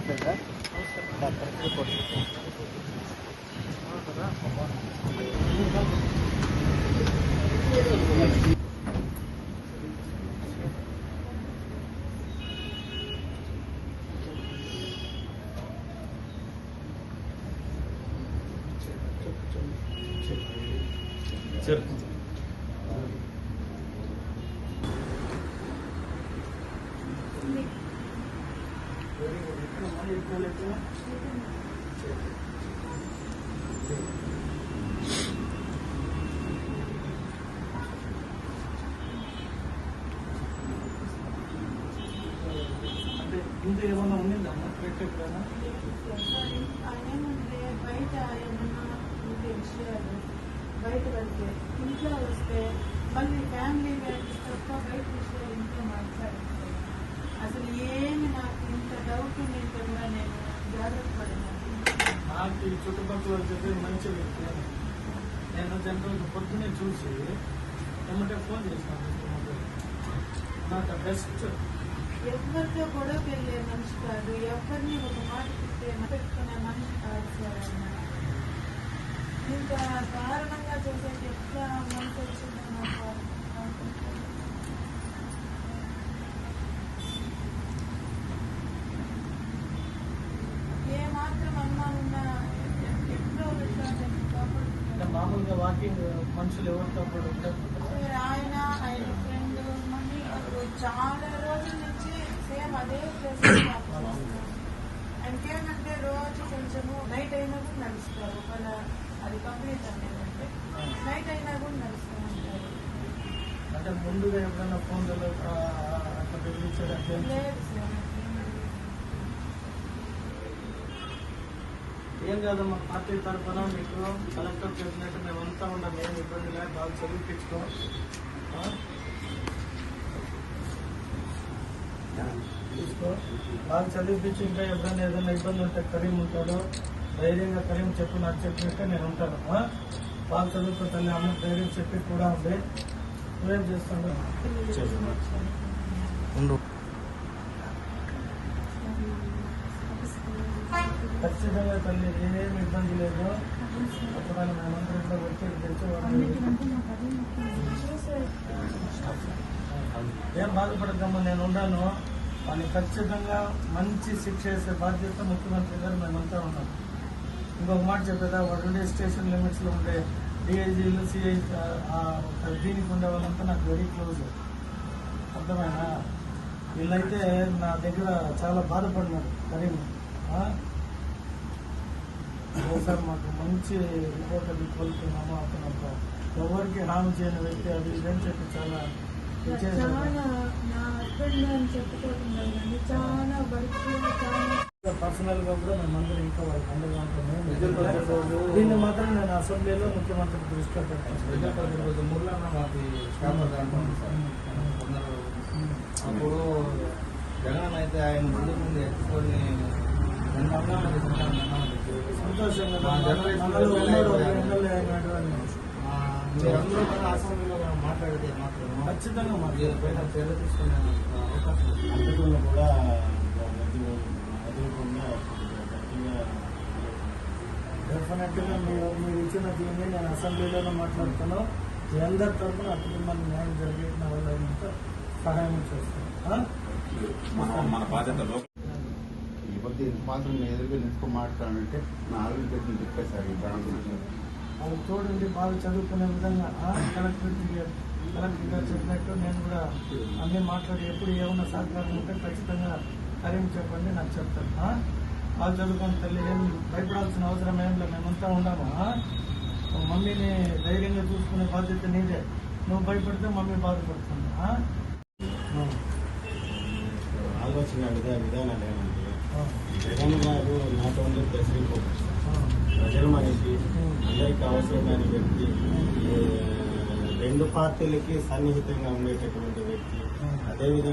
నమస్తే sir. Press report sir అంటే ముందు ఏమన్నా ఉండిందమ్మా ఎక్కడైనా బయట ఏమన్నా ఉండే విషయాలు బయట వెళ్తే ఇంట్లో వస్తే మళ్ళీ ఫ్యామిలీ మ్యాటర్స్ తప్ప బయట విషయాలు ఇంట్లో మాట్లాడుతాను. అసలు ఏమి నాకు ఇంత డౌట్ ఉండింటే కూడా నేను జాగ్రత్త పడినాను. నాకు ఈ చుట్టుపక్కల చెప్పి మంచి వ్యక్తి నేను జనరల్ పొద్దున్నే చూసి ఏమంటే ఫోన్ చేస్తాను. నాకు బెస్ట్ ఎవరితో గొడవకి వెళ్ళే మనిషి కాదు, ఎవరిని ఒక మాట పెట్టుకునే మనిషి కాదు సార్ ఆయన. ఇంత దారుణంగా చేసేది ఎట్లా మనసు వచ్చిందో నాకు ఏ మాత్రం అనుమానం ఎప్పుడో అంటే మామూలుగా వాకింగ్ మనుషులు ఎవరితో కూడా ఉంటారు. ఆయన ఆయన ఫ్రెండ్ మమ్మీ చాలా రోజుల నుంచి సేమ్ అదే ప్లేస్ ఇంకేమంటే రోజు కొంచెము నైట్ అయినా కూడా నడుస్తారు. ఒకవేళ అది కంప్లీట్ అంటే నైట్ అయినా కూడా నడుస్తూ ఉంటారు. అంటే ముందుగా ఎప్పుడైనా ఫోన్లలో అట్లా బెదిరించారు లేదు సార్. ఏం కాదమ్మా, పార్టీ తరఫున మీకు కలెక్టర్ చెప్పినట్టు మేమంతా ఉన్నాం. ఏం ఇబ్బంది లేదు, బాగా చదివిపించుకో. తీసుకో బాగా చదివిపించి ఇంకా ఎప్పుడైనా ఏదైనా ఇబ్బంది ఉంటే కరీం ఉంటాడు. ధైర్యంగా కరీం చెప్పు, నాకు చెప్పినట్టే నేను ఉంటాను. బాగా చదువుకో తల్లి, అమ్మ ధైర్యం చెప్పి కూడా ఉంది. నువ్వేం చేస్తాడు ఖచ్చితంగా తల్లి, ఏం ఇబ్బంది లేదు. అప్పుడు మేమంతా ఇంట్లో వచ్చి తెచ్చేవాళ్ళు. ఏం బాధపడద్దమ్మా, నేను ఉన్నాను. వాళ్ళని ఖచ్చితంగా మంచి శిక్ష వేసే బాధ్యత ముఖ్యమంత్రి గారు మేమంతా ఉన్నాం. ఇంకొక మాట చెప్పేదా, వాడు ఉండే స్టేషన్ లిమిట్స్ లో ఉండే డిఐజీలు సిఐ దీనికి ఉండే వాళ్ళంతా నాకు వెరీ క్లోజ్. అర్థమైనా వీళ్ళైతే నా దగ్గర చాలా బాధపడినారు. కరీం సార్ మాకు మంచి రిపోర్ట్ అది కోల్పోయినాము, అతను ఎవరికి హామీ చేయని వ్యక్తి, అది ఇదని చెప్పి చాలా నా హస్బెండ్ అని చెప్పుకోకుండా చాలా పర్సనల్ గా కూడా మేమందరం ఇంకా వాళ్ళకి అండగా ఉంటాము. దీన్ని మాత్రం నేను అసెంబ్లీలో ముఖ్యమంత్రి దృష్టిలో పెట్టాను. అప్పుడు జగన్ అయితే ఆయన ముందు ముందు ఎత్తుకొని సంతోషంగా మీరందరూ కూడా అసెంబ్లీలో మాట్లాడితే మాత్రం ఖచ్చితంగా పైన చర్య తీసుకునే అవకాశం అంతకుల్లో కూడా డెఫినెట్ గా మీరు ఇచ్చిన దీన్ని నేను అసెంబ్లీలోనే మాట్లాడుతాను. మీ అందరి తరఫున ఆ కుటుంబానికి న్యాయం జరిగే నా వల్ల అయినంత సహాయం చేస్తాను. మన బాధ్యతలో ఇప్పటి మాత్రం నేను ఎదురుగా నిలుచుకొని మాట్లాడాలంటే నా ఆరోగ్యం చెప్పేశారు ఈ ప్రాణం గురించి. వాళ్ళు చూడండి, బాగా చదువుకునే విధంగా కలెక్టర్ గారు చెప్పినట్టు నేను కూడా అన్నీ మాట్లాడి ఎప్పుడు ఏమన్నా సహకారం ఉంటే ఖచ్చితంగా కరీం చెప్పండి, నాకు చెప్తాను. వాళ్ళు చదువుకొని తల్లి, ఏం భయపడాల్సిన అవసరం ఏం లేదు, మేమంతా ఉన్నాము. మమ్మీని ధైర్యంగా చూసుకునే బాధ్యత నీదే. నువ్వు భయపడితే మమ్మీ బాధపడుతుంది. ఆలోచన విధానాలు ఏమంటే జగన్ గారు నాట్ ఓన్లీ ప్రెస్ రిపోర్టర్, ప్రజల మనిషి, అందరికీ అవసరమైన వ్యక్తి, రెండు పార్టీలకి సన్నిహితంగా ఉండేటటువంటి వ్యక్తి. అదేవిధంగా